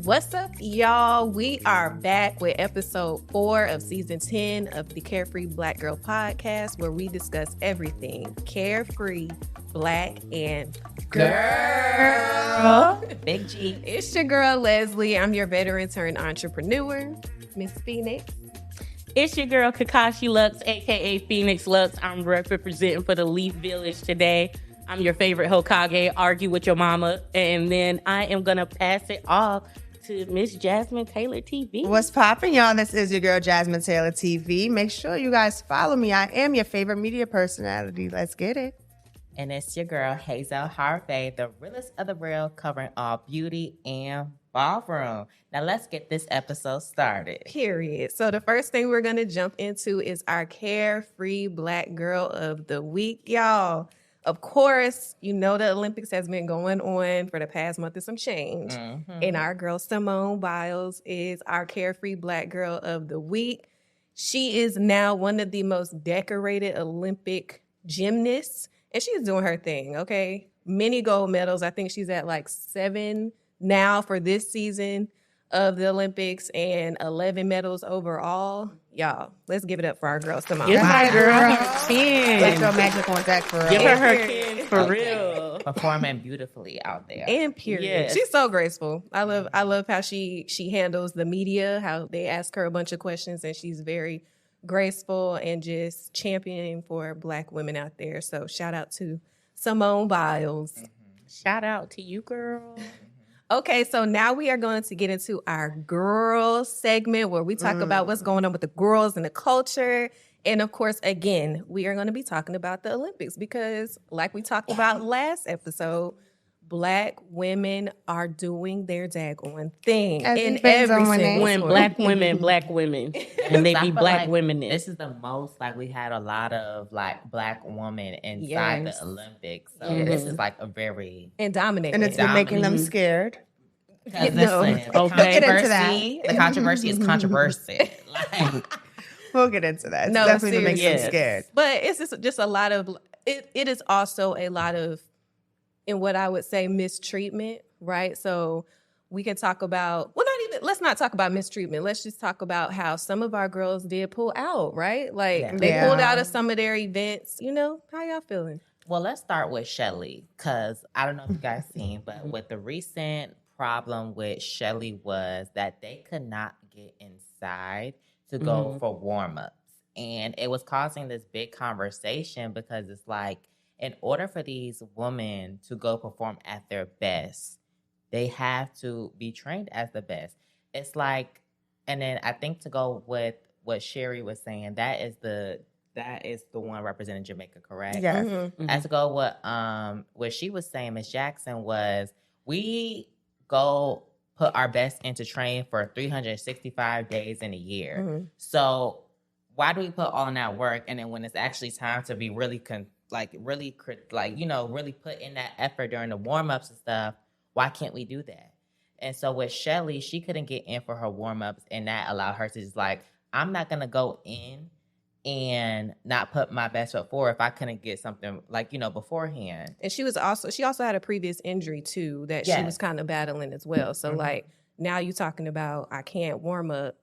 What's up, y'all? We are back with episode 4 of season 10 of the Carefree Black Girl podcast, where we discuss everything carefree, black, and girl. Big G. It's your girl, Leslie. I'm your veteran turned entrepreneur, Miss Phoenix. It's your girl, Kakashi Luxe, a.k.a. Phoenix Luxe. I'm representing for the Leaf Village today. I'm your favorite Hokage, argue with your mama, and then I am going to pass it off to Miss Jasmine Taylor TV. What's poppin', y'all? This is your girl, Jasmine Taylor TV. Make sure you guys follow me. I am your favorite media personality. Let's get it. And it's your girl, Hazell Harve, the realest of the real, covering all beauty and ballroom. Now let's get this episode started. Period. So the first thing we're going to jump into is our Carefree Black Girl of the Week, y'all. Of course, you know the Olympics has been going on for the past month and some change. Mm-hmm. And our girl Simone Biles is our Carefree Black Girl of the Week. She is now one of the most decorated Olympic gymnasts, and she's doing her thing, okay? Many gold medals. I think she's at like 7 now for this season of the Olympics and 11 medals overall. Y'all, let's give it up for our girl Simone. Give my girl her 10. Let's go magic on deck for real. Give her 10 for real. Performing beautifully out there. And period. Yes. She's so graceful. I love how she handles the media, how they ask her a bunch of questions, and she's very graceful and just championing for Black women out there. So shout out to Simone Biles. Mm-hmm. Shout out to you, girl. Okay, so now we are going to get into our girl segment where we talk about what's going on with the girls and the culture. And of course, again, we are going to be talking about the Olympics because like we talked about last episode, Black women are doing their daggone thing in every single when Black women, and they be Black women. This is the most, like, we had a lot of like Black women inside the Olympics. So this is like a very and dominating, and it's been making them scared. Listen, the controversy is controversial. We'll get into that. It's no, definitely makes them scared. But it's just a lot of it is also a lot of, in what I would say, mistreatment, right? So we can talk about, let's not talk about mistreatment. Let's just talk about how some of our girls did pull out, right? Like they pulled out of some of their events. You know, how y'all feeling? Well, let's start with Shelly, because I don't know if you guys seen, but with the recent problem with Shelly was that they could not get inside to go for warm-ups. And it was causing this big conversation because it's like, in order for these women to go perform at their best, they have to be trained as the best. It's like, and then I think to go with what Sherry was saying, that is the one representing Jamaica, correct? Yeah. Mm-hmm. As to go what she was saying, Miss Jackson, was we go put our best into training for 365 days in a year. Mm-hmm. So why do we put all in that work, and then when it's actually time to be really really put in that effort during the warm-ups and stuff, why can't we do that? And so with Shelly, she couldn't get in for her warm-ups, and that allowed her to just like, I'm not going to go in and not put my best foot forward if I couldn't get something beforehand. And she also had a previous injury too that she was kind of battling as well. So like now you're talking about, I can't warm up.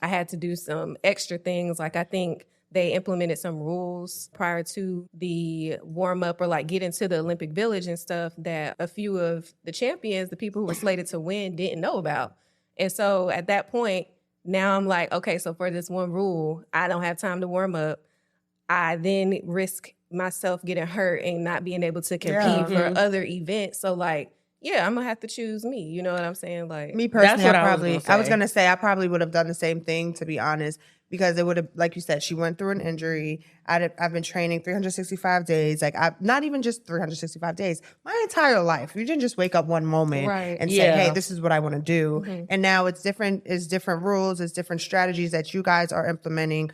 I had to do some extra things. Like I think they implemented some rules prior to the warm-up or like get into the Olympic Village and stuff that a few of the champions, the people who were slated to win, didn't know about. And so at that point, now I'm like, okay, so for this one rule, I don't have time to warm up. I then risk myself getting hurt and not being able to compete for other events. So like, yeah, I'm gonna have to choose me. You know what I'm saying? Like me personally, I was gonna say I probably would have done the same thing, to be honest, because it would have, like you said, she went through an injury. I've been training 365 days. Like not even just 365 days, my entire life. You didn't just wake up one moment and say, hey, this is what I want to do. Mm-hmm. And now it's different rules, it's different strategies that you guys are implementing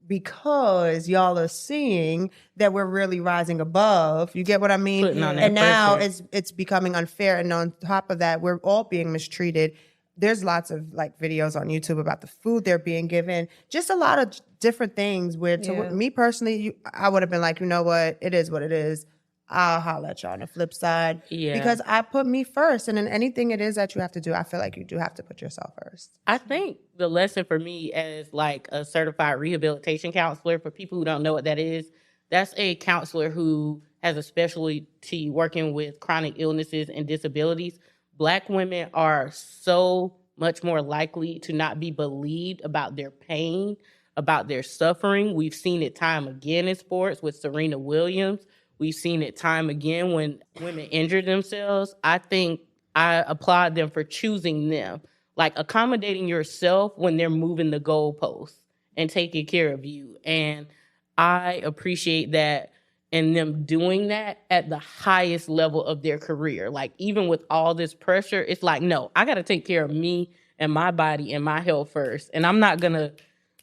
because y'all are seeing that we're really rising above. You get what I mean? And now it's becoming unfair. And on top of that, we're all being mistreated. There's lots of like videos on YouTube about the food they're being given. Just a lot of different things where me personally, I would have been like, you know what? It is what it is. I'll holler at y'all on the flip side. Yeah. Because I put me first. And in anything it is that you have to do, I feel like you do have to put yourself first. I think the lesson for me as like a certified rehabilitation counselor, for people who don't know what that is, that's a counselor who has a specialty working with chronic illnesses and disabilities. Black women are so much more likely to not be believed about their pain, about their suffering. We've seen it time again in sports with Serena Williams. We've seen it time again when women injure themselves. I think I applaud them for choosing them, like accommodating yourself when they're moving the goalposts and taking care of you. And I appreciate that in them doing that at the highest level of their career. Like, even with all this pressure, it's like, no, I got to take care of me and my body and my health first. And I'm not going to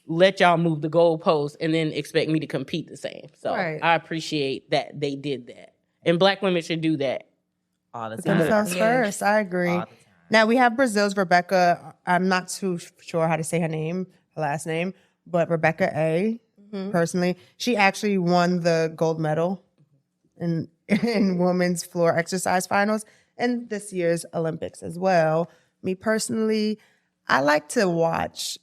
let y'all move the goalposts and then expect me to compete the same. So I appreciate that they did that. And Black women should do that all the Put time. themselves first. I agree. Now we have Brazil's Rebecca. I'm not too sure how to say her last name, but Rebecca A. Personally, she actually won the gold medal in women's floor exercise finals and this year's Olympics as well. Me personally, I like to watch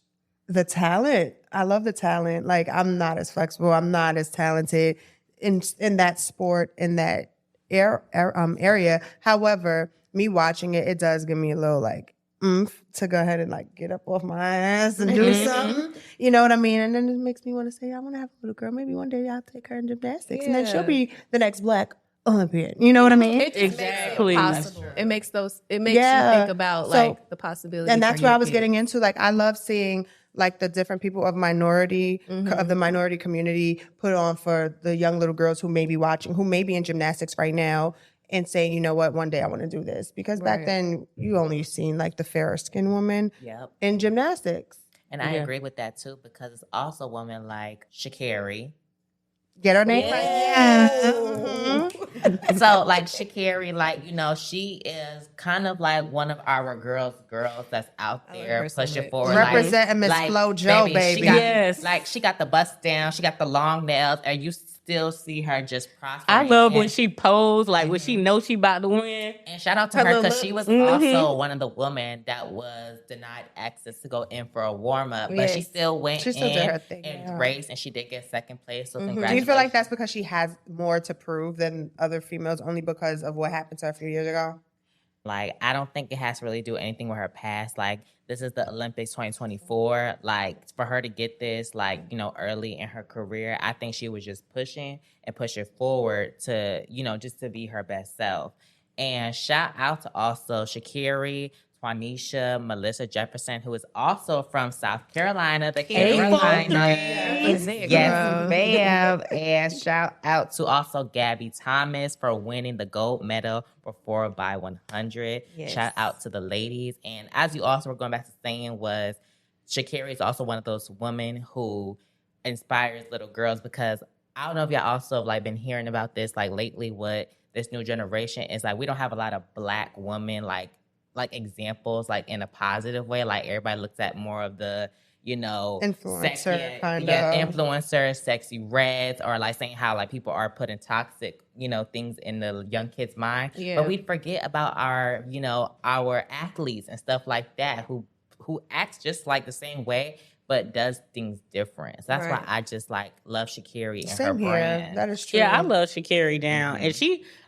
the talent. I love the talent. Like, I'm not as flexible. I'm not as talented in that sport, in that area. However, me watching it, it does give me a little like oomph to go ahead and like get up off my ass and do something. You know what I mean? And then it makes me want to say, I want to have a little girl. Maybe one day I'll take her in gymnastics, and then she'll be the next Black Olympian. You know what I mean? Exactly. It makes you think about like the possibility. And that's what I was getting into. Like, I love seeing like the different people of of the minority community put on for the young little girls who may be watching, who may be in gymnastics right now, and saying, you know what, one day I want to do this. Because back then you only seen like the fairer skinned woman in gymnastics. And I agree with that too, because it's also women like Sha'Carri. Get her name right. So like Sha'Carri, like, you know, she is kind of like one of our girls that's out there pushing forward. Representing Miss Flo Jo, baby. She got the bust down, she got the long nails, and you still see her just prospering. I love when she posed, like when she knows she about to win. And shout out to her, because she was also one of the women that was denied access to go in for a warm-up, but she still went in did her thing, and raced, and she did get second place. So congratulations. Do you feel like that's because she has more to prove than other females, only because of what happened to her a few years ago? Like, I don't think it has to really do anything with her past. Like, this is the Olympics 2024. Like, for her to get this, like, you know, early in her career, I think she was just pushing forward to, you know, just to be her best self. And shout out to also Sha'Carri, Twanisha, Melissa Jefferson, who is also from South Carolina, the Carolina. Yes, ma'am. And shout out to also Gabby Thomas for winning the gold medal for 4x100. Yes. Shout out to the ladies. And as you also were going back to saying, was Sha'Carri is also one of those women who inspires little girls, because I don't know if y'all also have like been hearing about this like lately, what this new generation is like. We don't have a lot of Black women like examples, like in a positive way. Like, everybody looks at more of the, you know, influencer influencers, sexy reds, or like saying how like people are putting toxic, you know, things in the young kids' mind. Yeah. But we forget about our, you know, our athletes and stuff like that who acts just like the same way, but does things different. So that's why I just like love Sha'Carri and her brand. That is true. Yeah, I love Sha'Carri down. And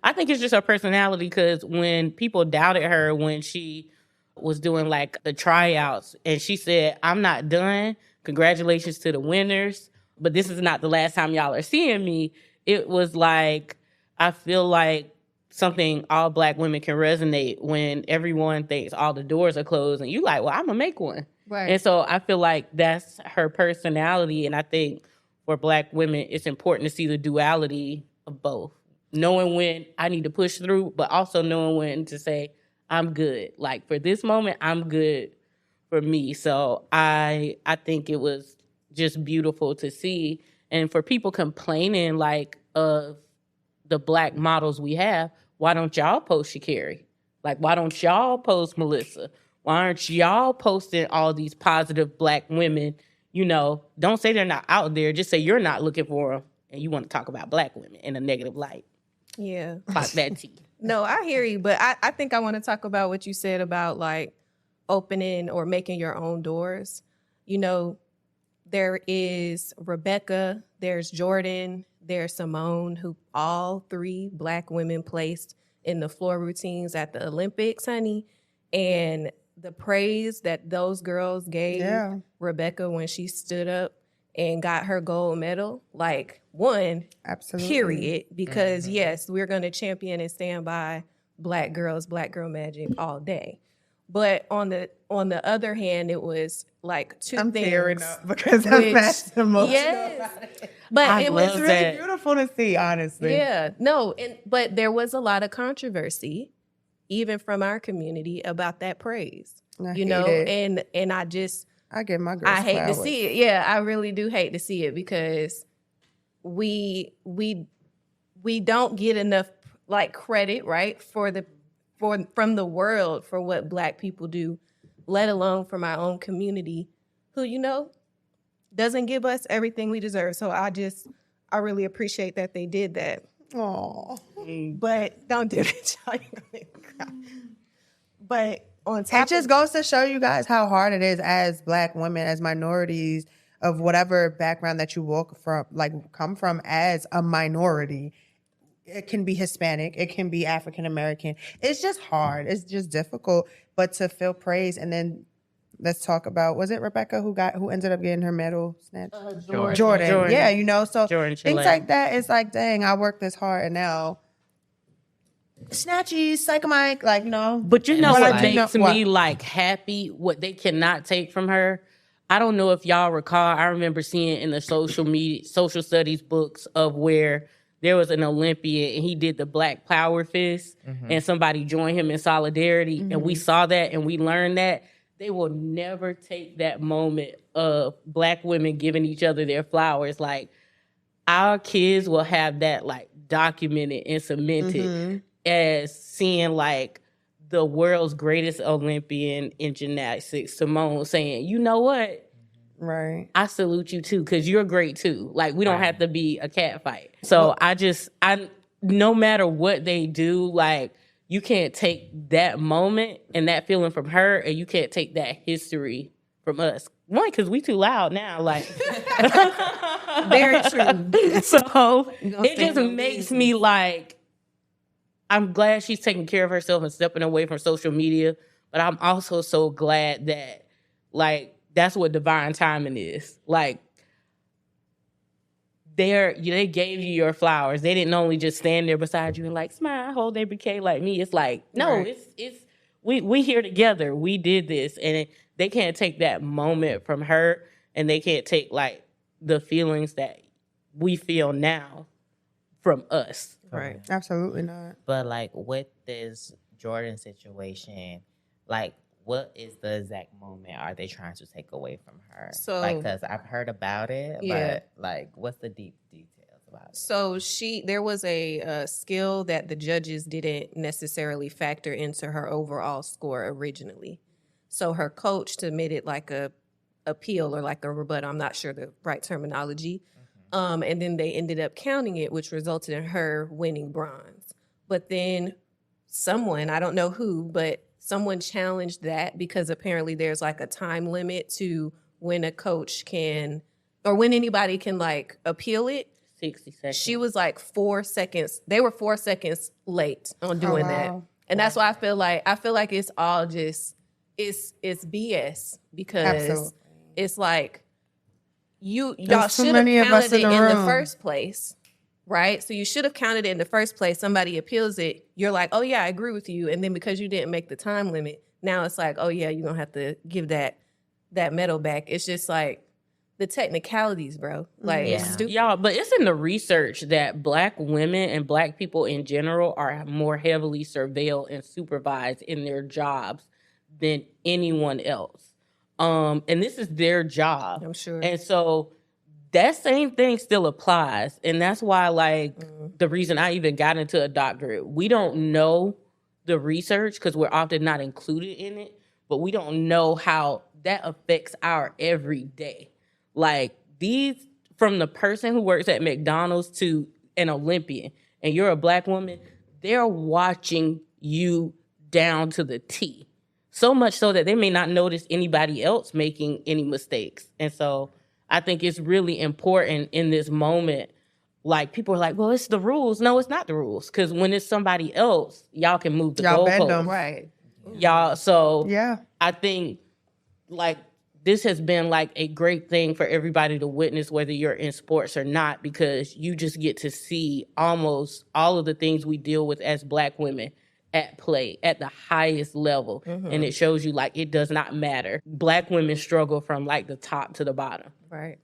I think it's just her personality, because when people doubted her when she was doing like the tryouts and she said, I'm not done. Congratulations to the winners, but this is not the last time y'all are seeing me. It was like, I feel like something all Black women can resonate when everyone thinks all the doors are closed and you like, well, I'm gonna make one. Right. And so I feel like that's her personality. And I think for Black women, it's important to see the duality of both. Knowing when I need to push through, but also knowing when to say, I'm good. Like, for this moment, I'm good for me. So I think it was just beautiful to see. And for people complaining like of the Black models we have, why don't y'all post Sha'Carri? Like, why don't y'all post Melissa? Why aren't y'all posting all these positive Black women? You know, don't say they're not out there. Just say you're not looking for them and you want to talk about Black women in a negative light. Yeah. Pop that tea. No, I hear you, but I think I want to talk about what you said about like opening or making your own doors. You know, there is Rebecca, there's Jordan, there's Simone, who all 3 Black women placed in the floor routines at the Olympics, honey. And the praise that those girls gave Rebecca when she stood up and got her gold medal, like, one, absolutely, period, because yes, we're going to champion and stand by Black girls, Black girl magic all day. But on the other hand, it was like 2 I'm things. tearing up because I'm fast emotional. Yes, but it was really beautiful to see, honestly. Yeah, no, but there was a lot of controversy, even from our community, about that praise. And I give my girls I hate flowers. to see it. Yeah, I really do hate to see it because we don't get enough like credit, right, from the world for what Black people do, let alone from our own community, who doesn't give us everything we deserve. So I really appreciate that they did that. Oh, but don't do it. But on top, it just goes to show you guys how hard it is as Black women, as minorities of whatever background that you come from as a minority. It can be Hispanic, it can be African American. It's just hard. It's just difficult. But to feel praise, and then let's talk about, was it Rebecca who ended up getting her medal snatched? Jordan. Yeah, so Jordan things like that. It's like, dang, I worked this hard, and now snatchies, psycho Mike, But you know what makes me like happy? What they cannot take from her. I don't know if y'all recall. I remember seeing in the social studies books of where there was an Olympian and he did the Black Power fist, and somebody joined him in solidarity, and we saw that and we learned that. They will never take that moment of Black women giving each other their flowers. Like, our kids will have that like documented and cemented as seeing like the world's greatest Olympian in gymnastics, Simone, saying, you know what? Right. I salute you too, because you're great too. Like, we don't have to be a cat fight. So I no matter what they do, like, you can't take that moment and that feeling from her, and you can't take that history from us. One, because we too loud now. Like, very true. So it just makes me like, I'm glad she's taking care of herself and stepping away from social media, but I'm also so glad that, like, that's what divine timing is. Like, they gave you your flowers. They didn't only just stand there beside you and like smile, hold their bouquet like me. It's like, no, right. it's we here together. We did this, and they can't take that moment from her, and they can't take like the feelings that we feel now from us. Right. Absolutely not. But like with this Jordan situation, like, what is the exact moment are they trying to take away from her? So, like, because I've heard about it, but like, what's the deep details about it? So there was a skill that the judges didn't necessarily factor into her overall score originally. So her coach submitted like a appeal or like a rebuttal. I'm not sure the right terminology. And then they ended up counting it, which resulted in her winning bronze. But then someone, I don't know who, but someone challenged that because apparently there's like a time limit to when a coach can, or when anybody can like appeal it. 60 seconds. She was like 4 seconds. They were 4 seconds late on doing that. And that's why I feel like it's all just, it's BS because it's like, y'all should have counted it in the first place. Right? So you should have counted it in the first place. Somebody appeals it. You're like, oh, yeah, I agree with you. And then because you didn't make the time limit, now it's like, oh, yeah, you're going to have to give that medal back. It's just like the technicalities, bro. Like, it's stupid. Y'all, but it's in the research that Black women and Black people in general are more heavily surveilled and supervised in their jobs than anyone else. And this is their job. I'm sure. And so that same thing still applies. And that's why, like, the reason I even got into a doctorate, we don't know the research because we're often not included in it, but we don't know how that affects our everyday. Like, these, from the person who works at McDonald's to an Olympian, and you're a Black woman, they're watching you down to the T. So much so that they may not notice anybody else making any mistakes. And so I think it's really important in this moment. Like, people are like, well, it's the rules. No, it's not the rules. Because when it's somebody else, y'all can move the goalposts. Right. Y'all, so Yeah. I think, like, this has been, like, a great thing for everybody to witness, whether you're in sports or not, because you just get to see almost all of the things we deal with as Black women at play at the highest level. And it shows you, like, it does not matter. Black women struggle from, like, the top to the bottom. Right.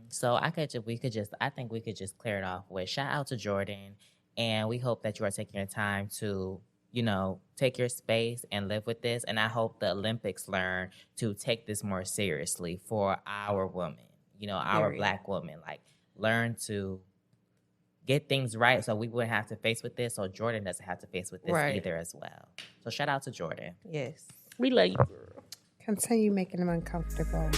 So I think we could just clear it off with shout out to Jordan, and we hope that you are taking your time to, take your space and live with this. And I hope the Olympics learn to take this more seriously for our women, our Black women, like, learn to get things right so we wouldn't have to face with this, so Jordan doesn't have to face with this either as well. So shout out to Jordan. Yes. We love you, girl. Continue making them uncomfortable.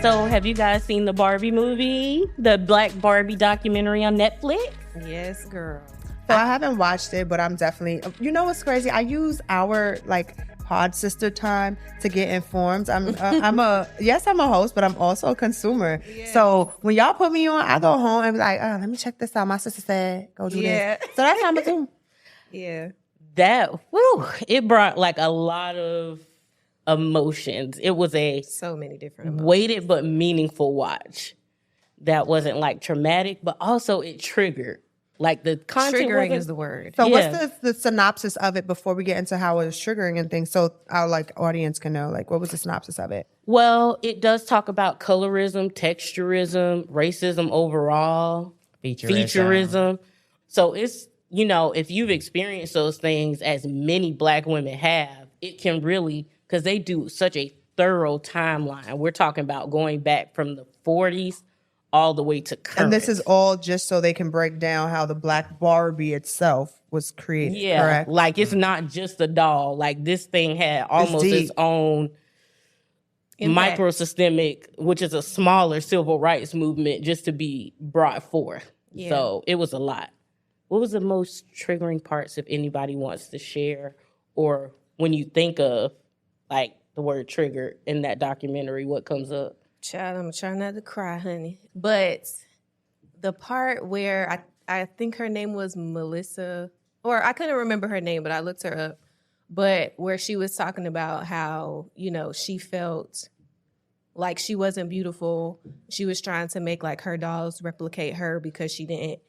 So have you guys seen the Barbie movie? The Black Barbie documentary on Netflix? Yes, girl. So I haven't watched it, but I'm definitely, what's crazy? I use our pod sister time to get informed. I'm a host, but I'm also a consumer. Yes. So when y'all put me on, I go home and be like, oh, let me check this out. My sister said, go do this. So that's how I'm doing. Yeah. It brought like a lot of emotions. It was so many different emotions. Weighted but meaningful watch. That wasn't like traumatic, but also it triggered. Like, the content triggering is the word. So what's the synopsis of it before we get into how it was triggering and things, so our audience can know, what was the synopsis of it? Well, it does talk about colorism, texturism, racism overall, featureism. So it's, if you've experienced those things, as many Black women have, it can really, because they do such a thorough timeline. We're talking about going back from the 40s all the way to current. And this is all just so they can break down how the Black Barbie itself was created, correct? Like, it's not just a doll. Like, this thing had almost its own microsystemic, which is a smaller civil rights movement, just to be brought forth. Yeah. So it was a lot. What was the most triggering parts, if anybody wants to share? Or when you think of, the word trigger in that documentary, what comes up? Child, I'm trying not to cry, honey. But the part where I think her name was Melissa, or I couldn't remember her name, but I looked her up. But where she was talking about how, she felt like she wasn't beautiful. She was trying to make her dolls replicate her because they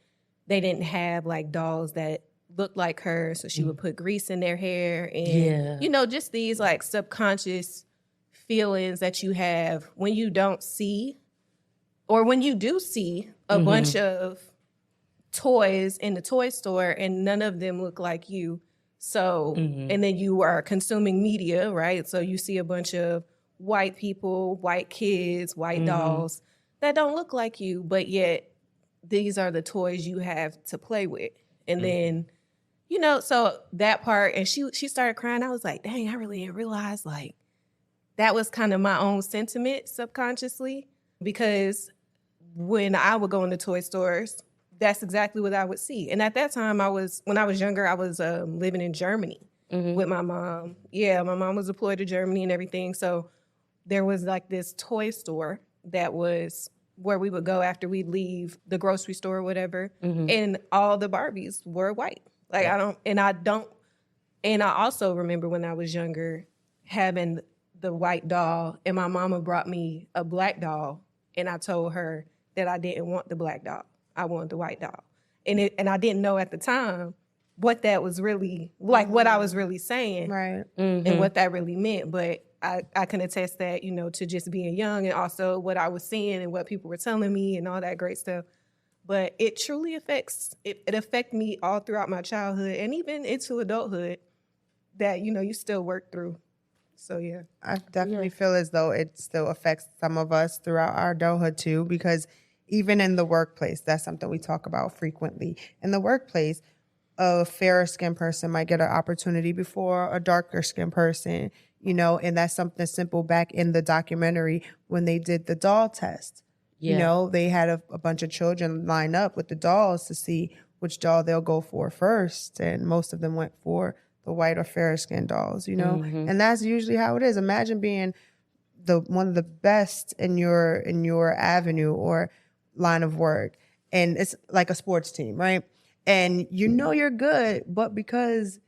didn't have dolls that looked like her. So she would put grease in their hair and, just these subconscious feelings that you have when you don't see, or when you do see a bunch of toys in the toy store and none of them look like you. So, and then you are consuming media, right? So you see a bunch of white people, white kids, white dolls that don't look like you, but yet these are the toys you have to play with. And then, so that part, and she started crying. I was like, dang, I really didn't realize that was kind of my own sentiment subconsciously, because when I would go into toy stores, that's exactly what I would see. And at that time, when I was younger, I was living in Germany with my mom. Yeah, my mom was deployed to Germany and everything. So there was this toy store that was where we would go after we'd leave the grocery store or whatever. And all the Barbies were white. And I also remember when I was younger having the white doll, and my mama brought me a black doll, and I told her that I didn't want the black doll. I wanted the white doll. And I didn't know at the time what that was really, what I was really saying. Right. And what that really meant. But I can attest that, to just being young, and also what I was seeing and what people were telling me and all that great stuff. But it truly affected me all throughout my childhood and even into adulthood that, you still work through. So, yeah. I definitely feel as though it still affects some of us throughout our adulthood, too, because even in the workplace, that's something we talk about frequently. In the workplace, a fairer skinned person might get an opportunity before a darker skinned person. you know, and that's something simple back in the documentary when they did the doll test. You know, they had a bunch of children line up with the dolls to see which doll they'll go for first. And most of them went for the white or fairer skin dolls, you know, and that's usually how it is. Imagine being one of the best in your avenue or line of work. And it's like a sports team, right? And you know you're good, but because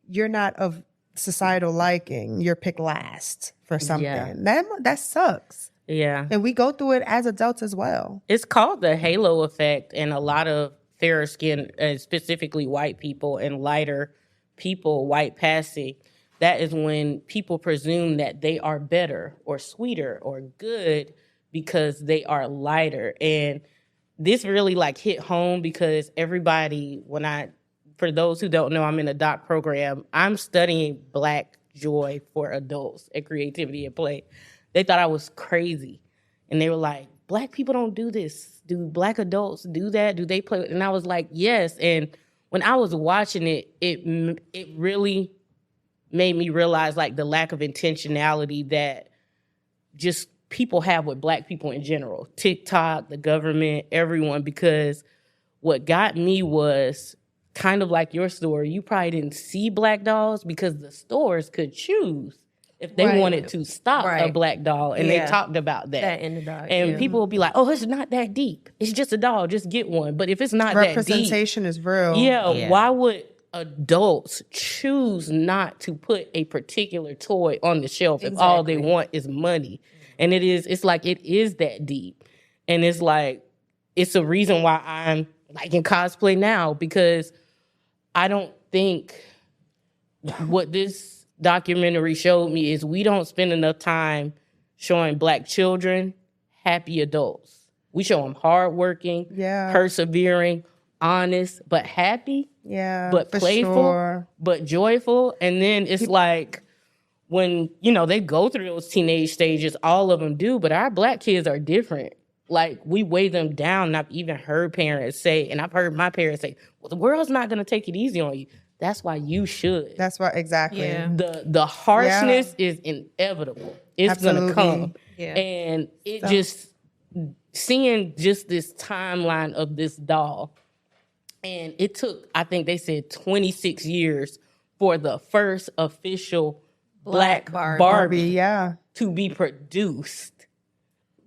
you're not of societal liking, you're picked last for something. Yeah. That sucks. Yeah. And we go through it as adults as well. It's called the halo effect, and a lot of fairer skin, specifically white people and lighter people, white passing, that is when people presume that they are better or sweeter or good because they are lighter. And this really like hit home because everybody, for those who don't know, I'm in a doc program. I'm studying Black joy for adults at Creativity and Play. They thought I was crazy. And they were like, Black people don't do this. Do Black adults do that? Do they play? And I was like, yes. And when I was watching it, it really made me realize like the lack of intentionality that just people have with Black people in general. TikTok, the government, everyone, because what got me was kind of like your story. You probably didn't see Black dolls because the stores could choose if they wanted to stop a Black doll. And they talked about that. That in the doll. And people will be like, oh, it's not that deep. It's just a doll. Just get one. But if it's not that deep. Representation is real. Why would adults choose not to put a particular toy on the shelf if all they want is money? And it's like, it is that deep. And it's like, it's a reason why I'm like in cosplay now, because I don't think what this documentary showed me is we don't spend enough time showing Black children happy adults. We show them hardworking, persevering, honest, but happy, but playful, but joyful. And then it's like when, you know, they go through those teenage stages, all of them do, but our Black kids are different. Like, we weigh them down. And I've even heard parents say, and I've heard my parents say, well, the world's not going to take it easy on you. That's why you should. That's why, exactly. Yeah. The harshness is inevitable. It's going to come. Yeah. And it just, seeing just this timeline of this doll, and it took, I think they said 26 years for the first official Black Barbie to be produced,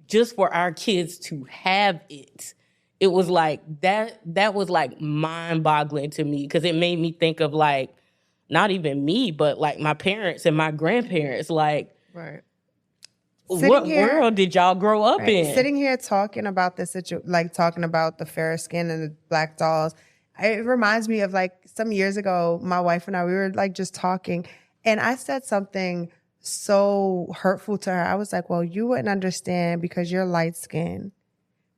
just for our kids to have it. It was like, that was like mind-boggling to me, because it made me think of like, not even me, but like my parents and my grandparents. Like, what world did y'all grow up in? Sitting here talking about this, like talking about the fair skin and the Black dolls, it reminds me of like some years ago, my wife and I, we were like just talking, and I said something so hurtful to her. I was like, well, you wouldn't understand because you're light skinned.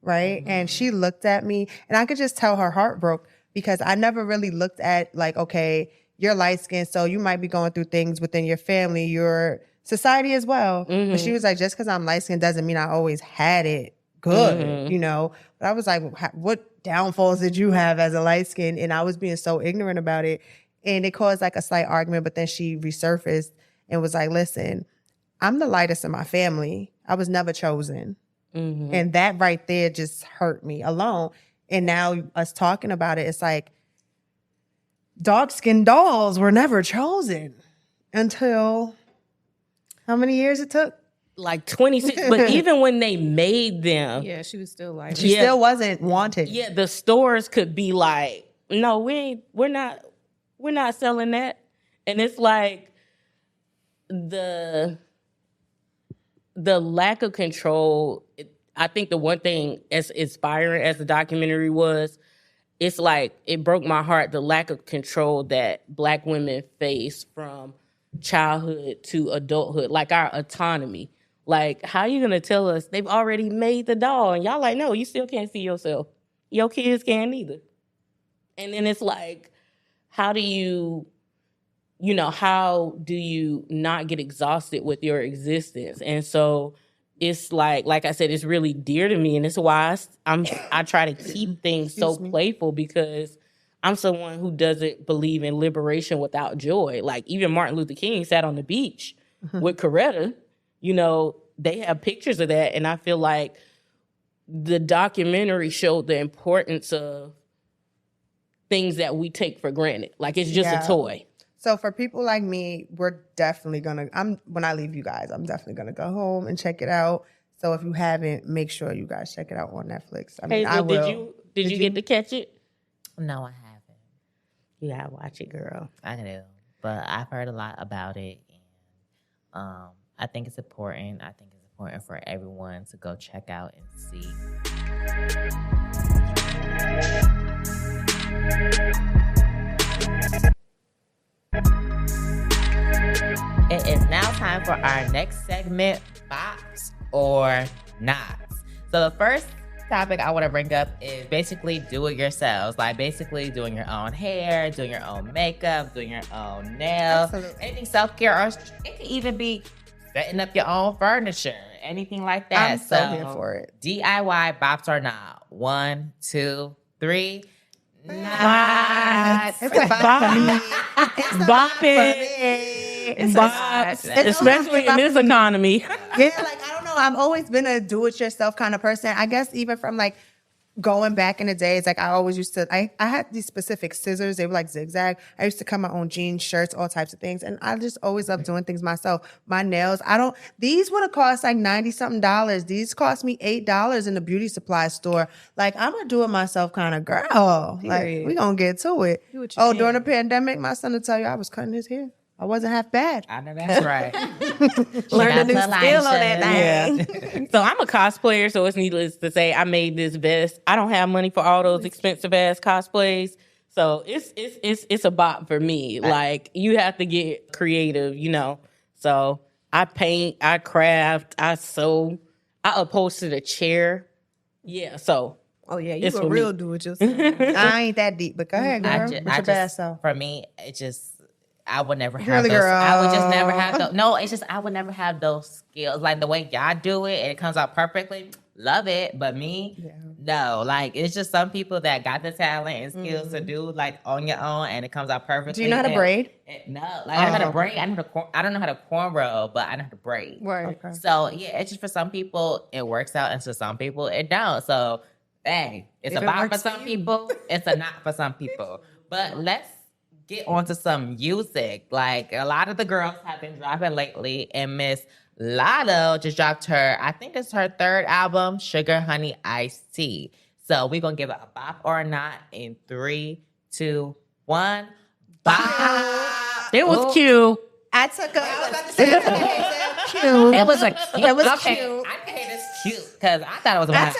Right. Mm-hmm. And she looked at me, and I could just tell her heart broke, because I never really looked at like, okay, you're light skinned, so you might be going through things within your family, your society as well. Mm-hmm. But she was like, just because I'm light skinned doesn't mean I always had it good, you know? But I was like, what downfalls did you have as a light skin? And I was being so ignorant about it. And it caused like a slight argument, but then she resurfaced and was like, listen, I'm the lightest in my family. I was never chosen. Mm-hmm. And that right there just hurt me alone. And now us talking about it, it's like dark-skinned dolls were never chosen until how many years it took? Like 26. But even when they made them. Yeah, she was still like. She still wasn't wanted. Yeah, the stores could be like, no, we're not selling that. And it's like the lack of control. I think the one thing as inspiring as the documentary was, it's like, it broke my heart, the lack of control that Black women face from childhood to adulthood, like our autonomy. Like, how are you going to tell us they've already made the doll? And y'all like, no, you still can't see yourself. Your kids can't either. And then it's like, how do you not get exhausted with your existence? And so it's like I said, it's really dear to me. And it's why I try to keep things so playful, because I'm someone who doesn't believe in liberation without joy. Like, even Martin Luther King sat on the beach with Coretta, you know, they have pictures of that. And I feel like the documentary showed the importance of things that we take for granted. Like it's just a toy. So for people like me, we're definitely when I leave you guys, I'm definitely gonna go home and check it out. So if you haven't, make sure you guys check it out on Netflix. I mean, Hazel, I will. Did you get to catch it? No, I haven't. You gotta watch it, girl. I do, but I've heard a lot about it, and I think it's important. I think it's important for everyone to go check out and see. It is now time for our next segment, bops or nots. So the first topic I want to bring up is basically do it yourselves. Like basically doing your own hair, doing your own makeup, doing your own nails, anything self-care, or it could even be setting up your own furniture, anything like that. I'm so here for it. DIY bops or not. 1, 2, 3. Not. It's a bop. Bop it. Bops. Especially in this economy. Yeah, like, I don't know. I've always been a do-it-yourself kind of person. I guess even from like going back in the days, like I always used to, I had these specific scissors. They were like zigzag. I used to cut my own jeans, shirts, all types of things. And I just always loved doing things myself. My nails, these would have cost like $90-something. These cost me $8 in the beauty supply store. Like I'm a do-it-myself kind of girl. Like we gonna get to it. During the pandemic, my son will tell you I was cutting his hair. I wasn't half bad. I know that's right. Learn a new skill on that thing. Yeah. So I'm a cosplayer, so it's needless to say I made this vest. I don't have money for all those expensive ass cosplays. So it's a bop for me. Like you have to get creative, you know. So I paint, I craft, I sew, I upholstered a chair. Yeah, so oh yeah, you a real do it yourself. I ain't that deep, but go ahead, girl. What's your bad self? For me, it just I would never have those. Girl. I would just never have those. No, it's just I would never have those skills. Like the way y'all do it and it comes out perfectly. Love it. But me, no. Like it's just some people that got the talent and skills to do like on your own and it comes out perfectly. Do you know how to braid? No. Like I know how to braid. I don't know how to cornrow, but I know how to braid. Right. Okay. So yeah, it's just for some people it works out and for some people it don't. So hey, it's a bop for some people. It's a not for some people. But let's get onto some music. Like a lot of the girls have been dropping lately, and Miss Latto just dropped I think it's her third album, Sugar Honey Iced Tea. So we're gonna give it a bop or a not in 3, 2, 1. Bop. It was cute. I was about to say cute. It was cute. I think it's cute because I thought it was about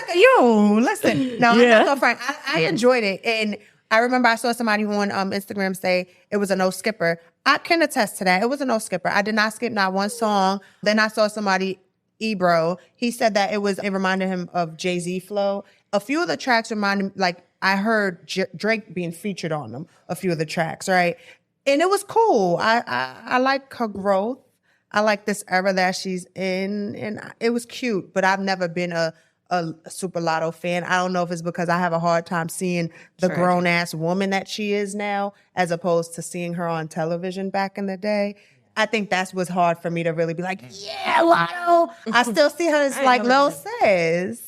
listen. No, I'm not gonna front. I enjoyed it, and I remember I saw somebody on Instagram say it was a no skipper. I can attest to that. It was a no skipper. I did not skip not one song. Then I saw somebody, Ebro, he said that it reminded him of Jay-Z flow. A few of the tracks reminded me, like I heard Drake being featured on them, a few of the tracks, right? And it was cool. I like her growth. I like this era that she's in, and it was cute, but I've never been a super Latto fan. I don't know if it's because I have a hard time seeing the grown-ass woman that she is now as opposed to seeing her on television back in the day. I think that's what's hard for me to really be like, yeah, Latto. I still see her as like Lil says.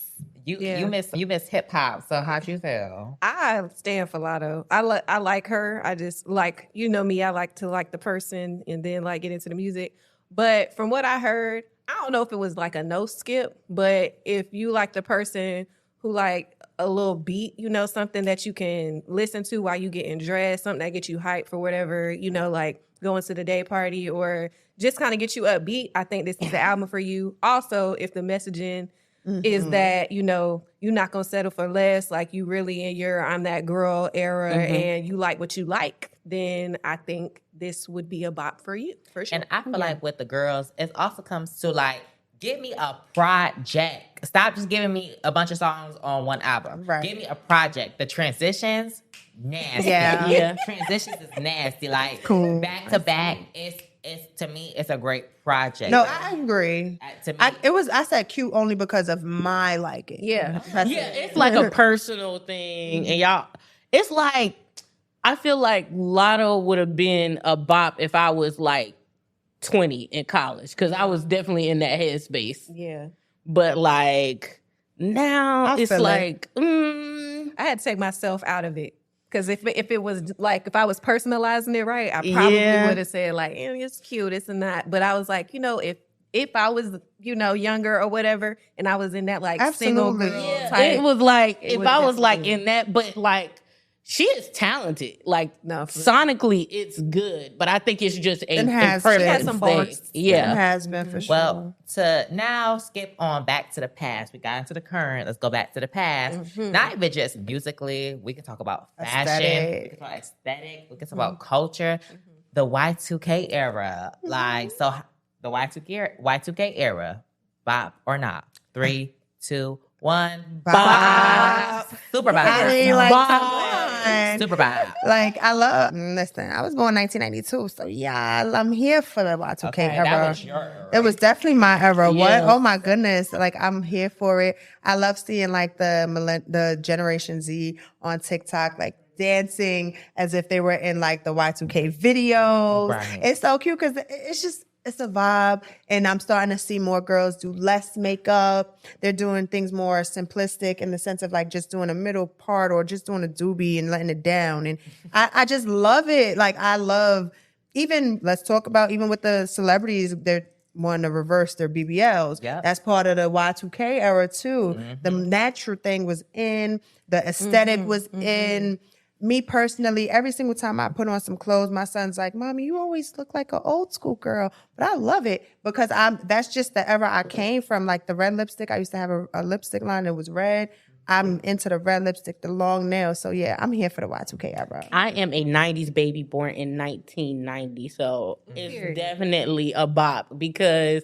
You miss hip hop, so how'd you feel? I stand for Latto. I like her. I just like, you know me, I like to like the person and then like get into the music. But from what I heard, I don't know if it was like a no skip, but if you like the person who like a little beat, you know, something that you can listen to while you getting dressed, something that gets you hyped for whatever, you know, like going to the day party or just kind of get you upbeat, I think this is the album for you. Also, if the messaging is that, you know, you're not going to settle for less, like you really in your I'm that girl era and you like what you like, then I think this would be a bop for you, for sure. And I feel like with the girls, it also comes to like, give me a project. Stop just giving me a bunch of songs on one album. Right. Give me a project. The transitions, nasty. Yeah. Transitions is nasty. Like Cool. back to back, it's to me, it's a great project. No, I agree. To me, I said cute only because of my liking. Yeah. It's like a personal thing. And y'all, it's like, I feel like Latto would have been a bop if I was like 20 in college because I was definitely in that headspace. Yeah. But like now it's like, I had to take myself out of it. Because if it was like, if I was personalizing it right, I probably would have said like, it's cute, it's not. But I was like, if I was, younger or whatever, and I was in that like single girl type. It was like, if I was like in that, but like, she is talented. Like, sonically, it's good. But I think it's just a preference thing. Yeah. It has been for sure. Well, to now skip on back to the past. We got into the current. Let's go back to the past. Mm-hmm. Not even just musically. We can talk about fashion. We can talk aesthetic. We can talk about culture. Mm-hmm. The Y2K era. Mm-hmm. Like, so the Y2K era. Bop or not? 3, 2, 1. Bop. Super bop. Super bop. Like, listen, I was born 1992, so yeah, I'm here for the Y2K era. That was your era, right? It was definitely my era. Yeah. What? Oh my goodness. Like, I'm here for it. I love seeing like the Generation Z on TikTok, like dancing as if they were in like the Y2K videos. Right. It's so cute because it's a vibe, and I'm starting to see more girls do less makeup. They're doing things more simplistic in the sense of like just doing a middle part or just doing a doobie and letting it down. And I just love it. Like, I love, let's talk about even with the celebrities, they're wanting to reverse their BBLs. Yep. That's part of the Y2K era too. Mm-hmm. The natural thing was in, the aesthetic was in. Me personally, every single time I put on some clothes, my son's like, Mommy, you always look like an old school girl. But I love it because that's just the era I came from. Like the red lipstick, I used to have a lipstick line that was red. I'm into the red lipstick, the long nails. So yeah, I'm here for the Y2K era. I am a 90s baby born in 1990. So it's definitely a bop because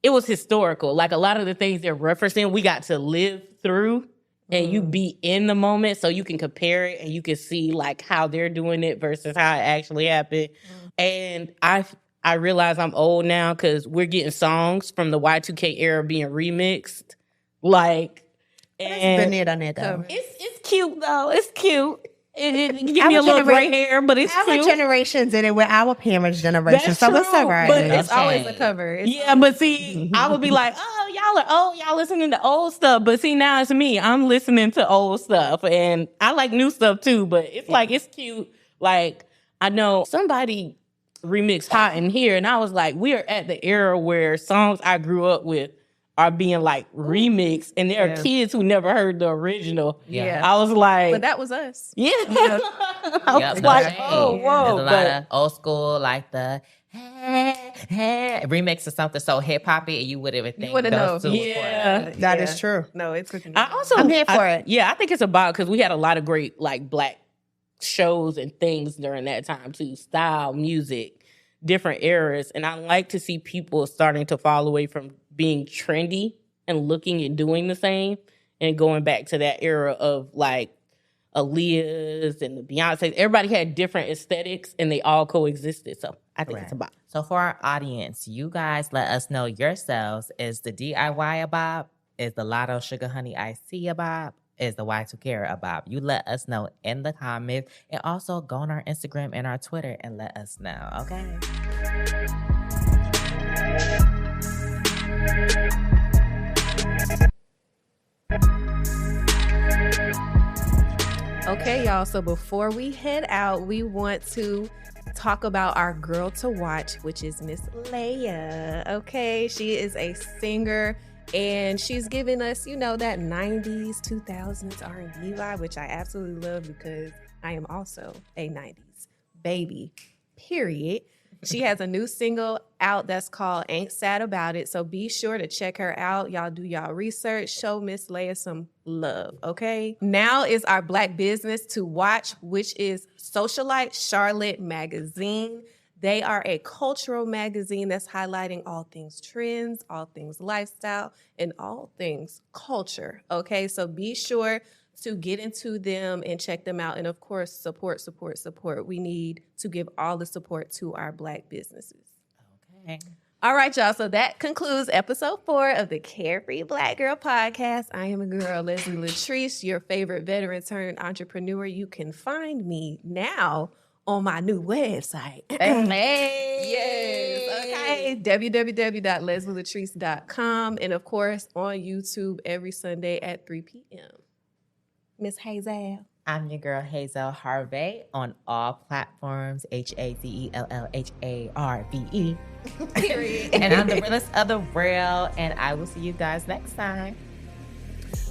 it was historical. Like a lot of the things they're referencing, we got to live through. And you be in the moment so you can compare it and you can see like how they're doing it versus how it actually happened. And I realize I'm old now because we're getting songs from the Y2K era being remixed. Like, and been there, done that though. It's cute though. It's cute. It give me a little gray hair, but it's cute. Our generations did it with our parents' generation, so it's all right. But it's always a cover. But see, I would be like, y'all listening to old stuff. But see, now it's me. I'm listening to old stuff, and I like new stuff too. But it's like it's cute. Like I know somebody remixed "Hot in Here," and I was like, we are at the era where songs I grew up with are being like remixed, and there are kids who never heard the original. Yeah, I was like, but that was us. Yeah, I was like, oh, whoa. There's a lot of old school, like the remix of something so hip hoppy, and you wouldn't even think those two. Yeah, that is true. No, it's cooking. I'm here for it. Yeah, I think it's about because we had a lot of great like black shows and things during that time too. Style, music, different eras, and I like to see people starting to fall away from being trendy and looking and doing the same and going back to that era of like Aaliyah's and the Beyonce. Everybody had different aesthetics and they all coexisted. So I think it's a bop. So for our audience, you guys let us know yourselves. Is the DIY a bop? Is the Latto Sugar Honey Iced Tea a bop? Is the Y2K a bop? You let us know in the comments, and also go on our Instagram and our Twitter and let us know, okay? Okay, y'all. So before we head out, we want to talk about our girl to watch, which is Miss Leia. Okay, she is a singer, and she's giving us, that 90s, 2000s R&B vibe, which I absolutely love because I am also a 90s baby, period. She has a new single out that's called Ain't Sad About It. So be sure to check her out. Y'all do y'all research. Show Miss Leia some love, okay? Now is our Black business to watch, which is Socialite Charlotte Magazine. They are a cultural magazine that's highlighting all things trends, all things lifestyle, and all things culture, okay? So be sure to get into them and check them out. And of course, support. We need to give all the support to our Black businesses. Okay. All right, y'all. So that concludes episode 4 of the Carefree Black Girl Podcast. I am a girl, Leslie Latrice, your favorite veteran turned entrepreneur. You can find me now on my new website. Hey. Yes. Okay. www.leslielatrice.com. And of course, on YouTube every Sunday at 3 p.m. Miss Hazell. I'm your girl, Hazell Harve, on all platforms, HAZELLHARVE. Period. And I'm the realest of the real, and I will see you guys next time.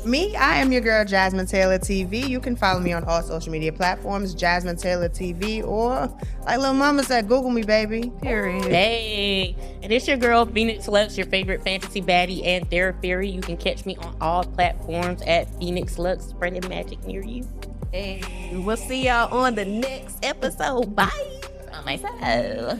Me, I am your girl, Jasmine Taylor TV. You can follow me on all social media platforms, Jasmine Taylor TV, or like Lil Mama said, Google me, baby. Period. Hey, and it's your girl, Phoenix Luxe, your favorite fantasy baddie and therapy. You can catch me on all platforms at Phoenix Luxe, spreading magic near you. Hey, we'll see y'all on the next episode. Bye. On myself.